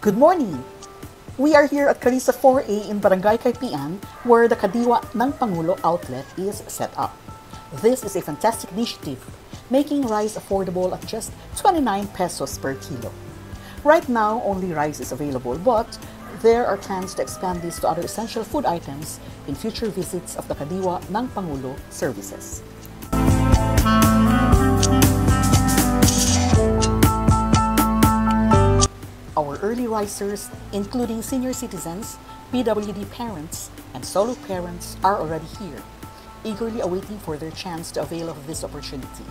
Good morning! We are here at Carissa 4A in Barangay Caypian, where the Kadiwa ng Pangulo outlet is set up. This is a fantastic initiative, making rice affordable at just 29 pesos per kilo. Right now, only rice is available, but there are plans to expand this to other essential food items in future visits of the Kadiwa ng Pangulo services. Our early risers, including senior citizens, PWD parents, and solo parents are already here, eagerly awaiting for their chance to avail of this opportunity.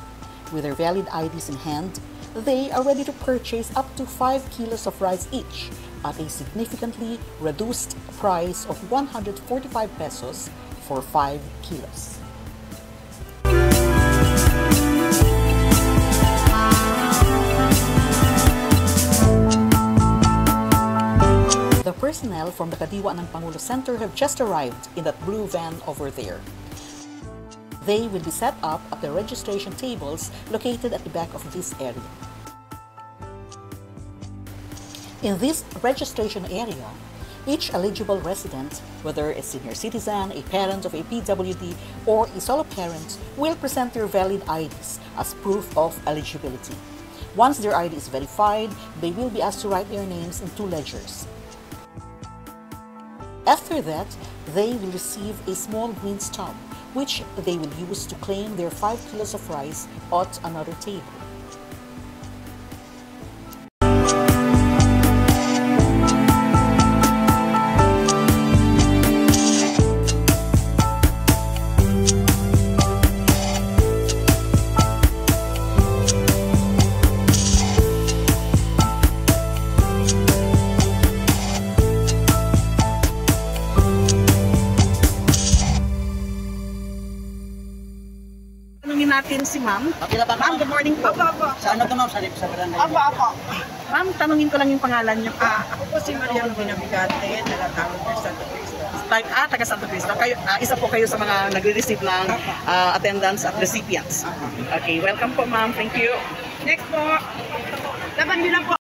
With their valid IDs in hand, they are ready to purchase up to 5 kilos of rice each at a significantly reduced price of 145 pesos for 5 kilos. The personnel from the Kadiwa ng Pangulo Center have just arrived in that blue van over there. They will be set up at the registration tables located at the back of this area. In this registration area, each eligible resident, whether a senior citizen, a parent of a PWD, or a solo parent, will present their valid IDs as proof of eligibility. Once their ID is verified, they will be asked to write their names in 2 ledgers. After that, they will receive a small green stub, which they will use to claim their 5 kilos of rice at another table. Natin si Ma'am. Okay na ba, Ma'am, good morning po. Apo. Sa ano to, ma'am? Sa barangay? Apo. Ma'am, tanungin ko lang yung pangalan niyo. Ako po si Maria Rubina Bigante, taga-tawag ng Santo Cristo. Taga Santo Cristo. Kayo, isa po kayo sa mga nagre-receive ng attendance at recipients. Okay, welcome po ma'am. Thank you. Next po, laban nyo lang po.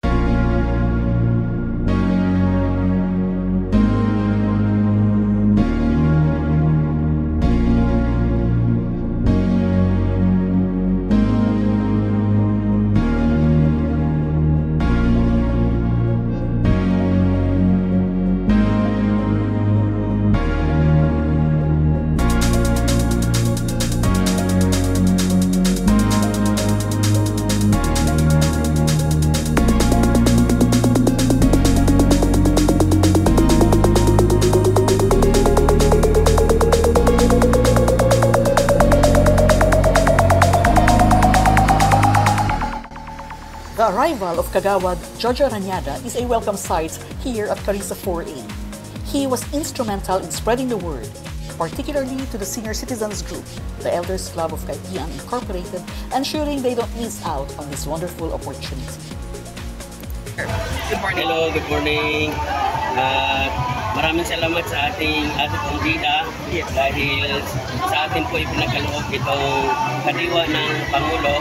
The arrival of Kagawad Jojo Ranyada is a welcome sight here at Carissa 4A. He was instrumental in spreading the word, particularly to the senior citizens group, the Elders Club of Caypian Incorporated, ensuring they don't miss out on this wonderful opportunity. Good morning. Hello, good morning. Maraming salamat sa ating bida dahil sa atin po ipinakaloob itong Kadiwa ng Pangulo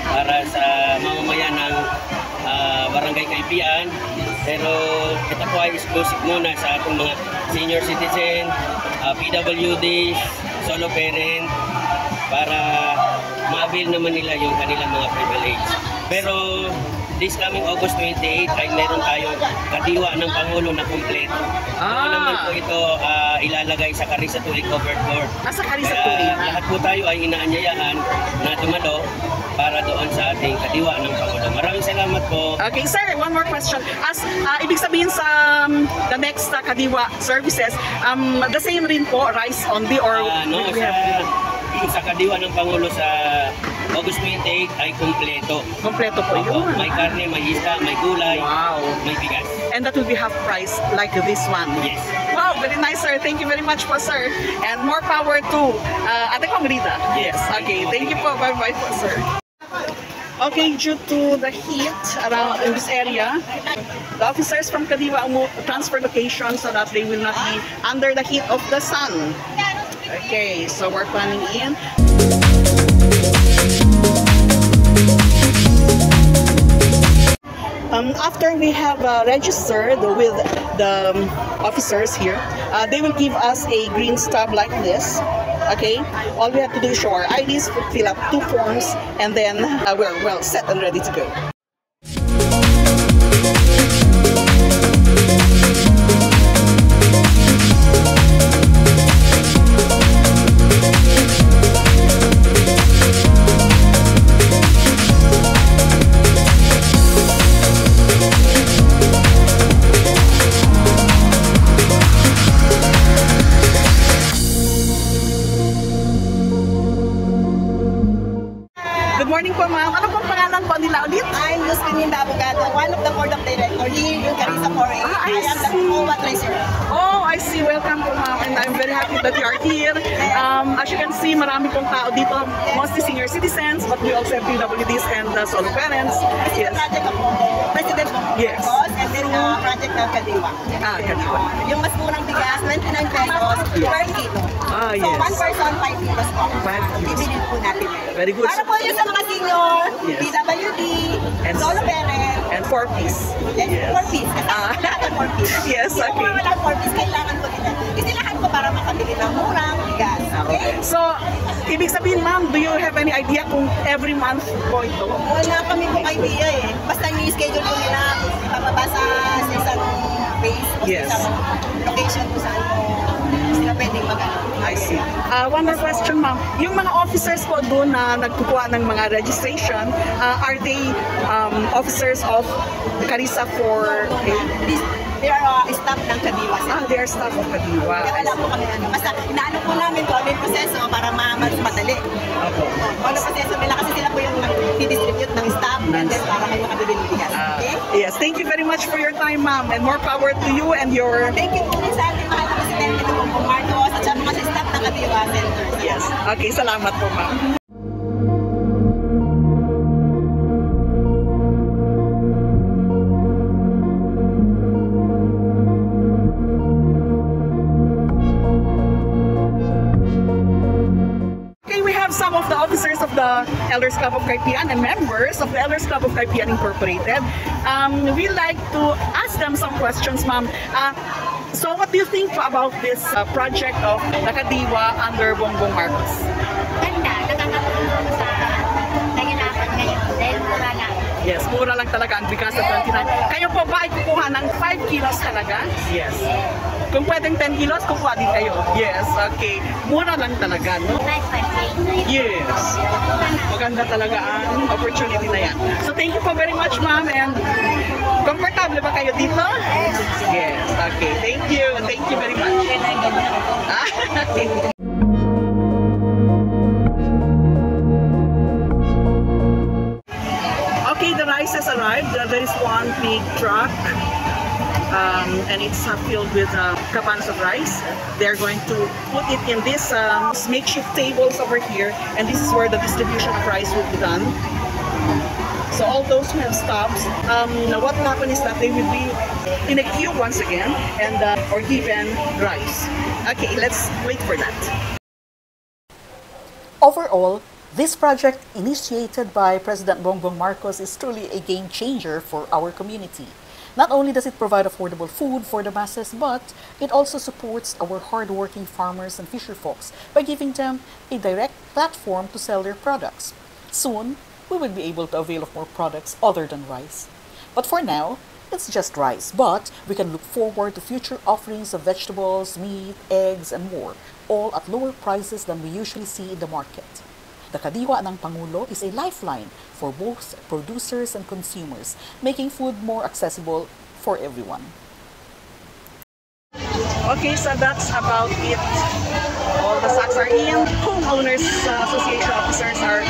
para sa mamamayan ng Barangay Caypian. Pero ito po ay exclusive muna sa ating mga senior citizen, PWD, solo parent, para ma-avail naman nila yung kanilang mga privilege. Pero this coming August 28 ay meron tayong Kadiwa ng Pangulo na kompleto. Ano naman po ito ilalagay sa Carissa 2A covered board. Sa Carissa 2A. Lahat po tayo ay inaanyayahan na dumalo para doon sa ating Kadiwa ng Pangulo. Maraming salamat po. Okay, sir, one more question. As ibig sabihin sa the next Kadiwa services, the same rin po, rice only or no, sa Kadiwa ng Pangulo sa August 28 ay kompleto. Kompleto po yun. May karne, may isda, may gulay, wow, may bigas. And that will be half price like this one. Yes. Wow, very nice, sir. Thank you very much po, sir. And more power to Ate Congrita. Yes. Okay, thank you po. Bye-bye po, sir. Okay, due to the heat around in this area, the officers from Kadiwa transfer location so that they will not be under the heat of the sun. Okay, so we're planning in. After we have registered with the officers here, they will give us a green stub like this. Okay, all we have to do is show our IDs, fill up 2 forms, and then we're well set and ready to go. Good morning po, ma'am. Ano pong pangalan po nila ulit? I'm Justinina Abogado, one of the board of directors here in Carissa Foray. I am the COA treasurer. Oh, I see. Welcome po, ma'am. And I'm very happy that you are here. As you can see, marami pong tao dito. Mostly senior citizens, but we also have PWDs and solo parents. This is the project of President Yes. Marcos, and then the project ng Kadiwa. Kadiwa. Yung mas murang bigas, 99 pesos per kilo. Ah, So, yes. 1 person, 5 kilos po. 5 kilos. Bibilin po natin. Very good. Para po yun sa mga senior, Yes. PWD, And solo parent, And 4-piece. and Yes. 4-piece. Kasi lahat ng 4-piece. Yes, Kung okay. wala 4-piece, kailangan ko nila. Kasi lahat ko para makabili ng murang bigas. Okay? So, ibig sabihin, ma'am, do you have any idea kung every month po ito? Wala kami pong idea eh. Basta yung schedule ko nila, pababa sa isang base o Yes. sa isang location kung saan mo sila pwedeng mag-ano. I see. One more question, ma'am. Yung mga officers po doon na nagkukuha ng mga registration, are they officers of Carissa for... They are staff ng Kadiwa. they are staff of Kadiwa. Kaya wala po kami ano. Basta inaano po namin kung ano yung proseso para mas madali. Opo. Kung ano proseso nila kasi sila po yung distribute ng staff and then para kayo makabili ng bigas. Okay? Yes, thank you very much for your time, ma'am, and more power to you and your... Thank you po rin sa ating mahal na presidente ng Bongbong Marcos at sa mga staff ng Kadiwa Center. Yes. Okay, salamat po, ma'am. Some of the officers of the Elders Club of Caypian and members of the Elders Club of Caypian Incorporated. We like to ask them some questions, ma'am. So what do you think about this project of the Kadiwa under Bongbong Marcos? Ganda, nakakatulong sa nahirapan ngayon dahil mura lang. Yes, mura lang talaga ang bigas sa 29. Kayo po ba ay kukuha ng 5 kilos talaga? Yes. Kung pwedeng 10 kilos, kukuha din kayo. Yes, okay. Mura lang talaga, no? Nice pag-take. Yes. Maganda talaga ang opportunity na yan. So thank you po very much, ma'am. And comfortable ba kayo dito? Yes. Okay. Thank you. Thank you very much. Okay. Okay, the rice has arrived. There is one big truck. And it's filled with cabanas of rice. They're going to put it in this makeshift tables over here, and this is where the distribution of rice will be done. So all those who have stops, what will happen is that they will be in a queue once again and or given rice. Okay, let's wait for that. Overall, this project initiated by President Bongbong Marcos is truly a game changer for our community. Not only does it provide affordable food for the masses, but it also supports our hardworking farmers and fisher folks by giving them a direct platform to sell their products. Soon, we will be able to avail of more products other than rice. But for now, it's just rice, but we can look forward to future offerings of vegetables, meat, eggs, and more, all at lower prices than we usually see in the market. The Kadiwa ng Pangulo is a lifeline for both producers and consumers, making food more accessible for everyone. Okay, so that's about it. All the sacks are in. Homeowners Association officers are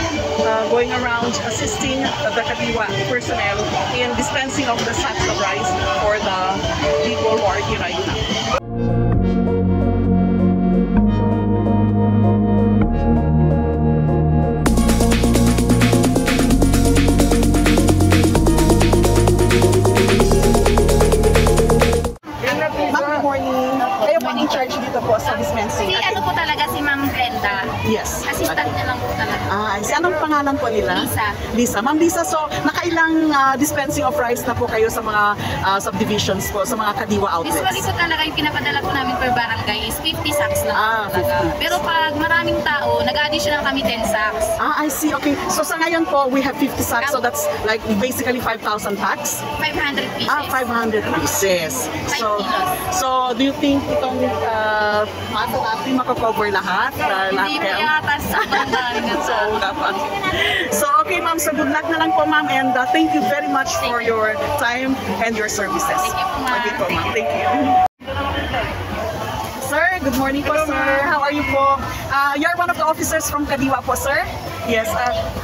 going around assisting the Kadiwa personnel in dispensing of the sacks of rice for the people who are here right now. Si ano po talaga si Ma'am Brenda. Yes. Assistant niya lang po talaga. Anong pangalan pangalan po nila? Lisa. Lisa. Ma'am Lisa, so nakailang dispensing of rice na po kayo sa mga subdivisions po, sa mga Kadiwa outlets? Usually po talaga yung pinapadala po namin per barangay is 50 sacks lang po talaga. 50. Pero pag maraming tao, nag-additional kami 10 sacks. I see. Okay. So sa ngayon po, we have 50 sacks. So that's like basically 5,000 packs? 500 pieces. 500 pieces. 5 So, kilos. so do you think itong masa natin makakover lahat? Hindi po yata sa barangay na So, dapat. So, okay ma'am. So, good luck na lang po ma'am. And thank you very much for your time and your services. Thank you po, ma'am. Okay po ma'am. Thank you. Sir, good morning po sir. How are you po? You're one of the officers from Kadiwa po sir? Yes.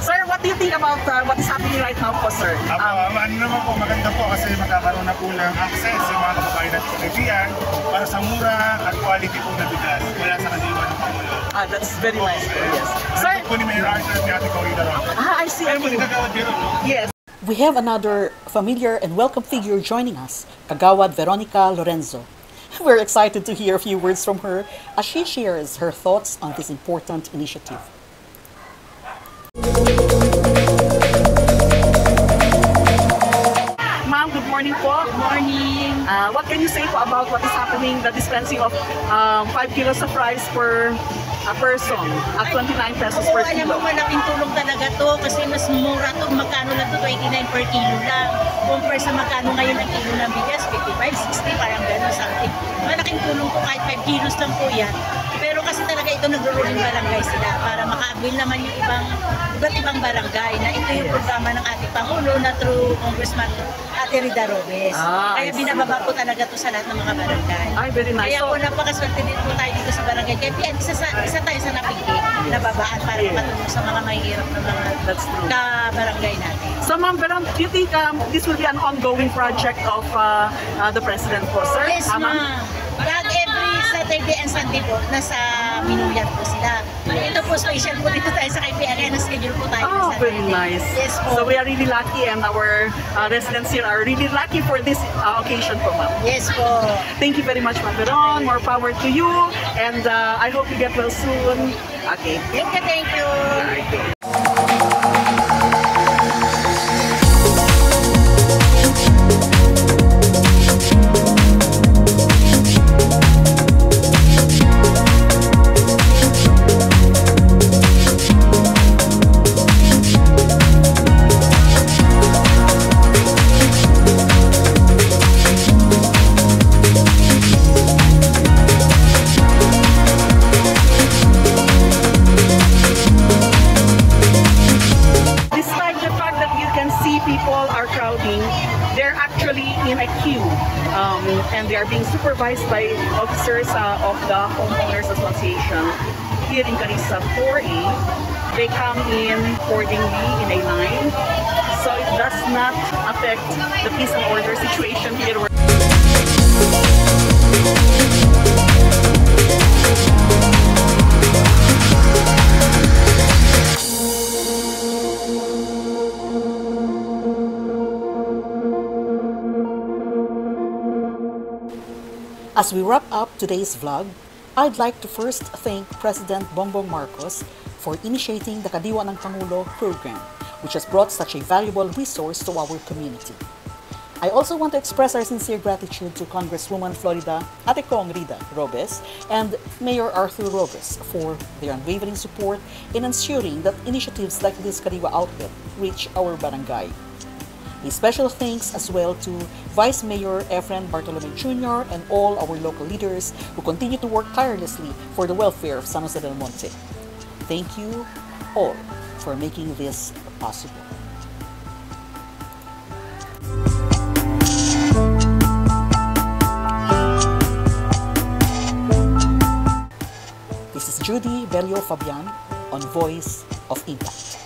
Sir, what do you think about what is happening right now po sir? Ano naman po, maganda po kasi magkakaroon na po ng access sa mga kababayan natin sa Kaibigan para sa mura at quality po na bigas wala sa Kadiwa ng Pangulo. That's very nice po. Yes. Sir, Ito po ni Mayor Arthur at ni Ate Corina Ron. I see. Ayun po ni Kagawad Biro, no? Yes. We have another familiar and welcome figure joining us, Kagawad Veronica Lorenzo. We're excited to hear a few words from her as she shares her thoughts on this important initiative. Ma'am, good morning po. Good morning. What can you say po about what is happening, the dispensing of 5 kilos of rice per person at 29 pesos Oo, per alam kilo? mo, malaking tulong talaga to kasi mas mura to. Magkano lang to? 29 per kilo lang. Compare sa magkano ngayon ang kilo ng bigas, 55, 60, parang gano'n something. Malaking tulong po kahit 5 kilos lang po yan. Pero kasi talaga ito nagro-rolling barangay sila para maka-avail naman yung iba't ibang barangay na ito yung programa ng ating Pangulo na through Congressman Ate Rida Robes. I Kaya see. binababa po talaga to sa lahat ng mga barangay. Ay, very nice. Kaya So, po napakaswerte din po tayo dito sa barangay. Kaya isa tayo sa napili na babaan para makatulong sa mga mahihirap na mga That's true. ka-barangay natin. So ma'am, Veron, do you think this will be an ongoing project of the President po, sir? Yes, ma'am. Pag every Saturday and Sunday po, nasa Minuyan po sila. Ito po, special po dito tayo sa KPR. Kaya na-schedule po tayo. Oh, sa very Saturday. nice. Yes po. So we are really lucky and our residents here are really lucky for this occasion po, ma'am. Yes po. Thank you very much, Ma'am Veron. More power to you. And I hope you get well soon. Okay. Thank you, thank you. Despite the fact that you can see people are crowding, they're actually in a queue and they are being supervised by officers of the Homeowners Association here in Carissa 4A. They come in accordingly in a line, so it does not affect the peace and order situation here. As we wrap up today's vlog, I'd like to first thank President Bongbong Marcos for initiating the Kadiwa ng Pangulo program, which has brought such a valuable resource to our community. I also want to express our sincere gratitude to Congresswoman Florida Ate Cong Rida Robes and Mayor Arthur Robes for their unwavering support in ensuring that initiatives like this Kadiwa outlet reach our barangay. A special thanks as well to Vice Mayor Efren Bartolome Jr. and all our local leaders who continue to work tirelessly for the welfare of San Jose del Monte. Thank you all for making this possible. This is Judy Belio Fabian on Voice of Impact.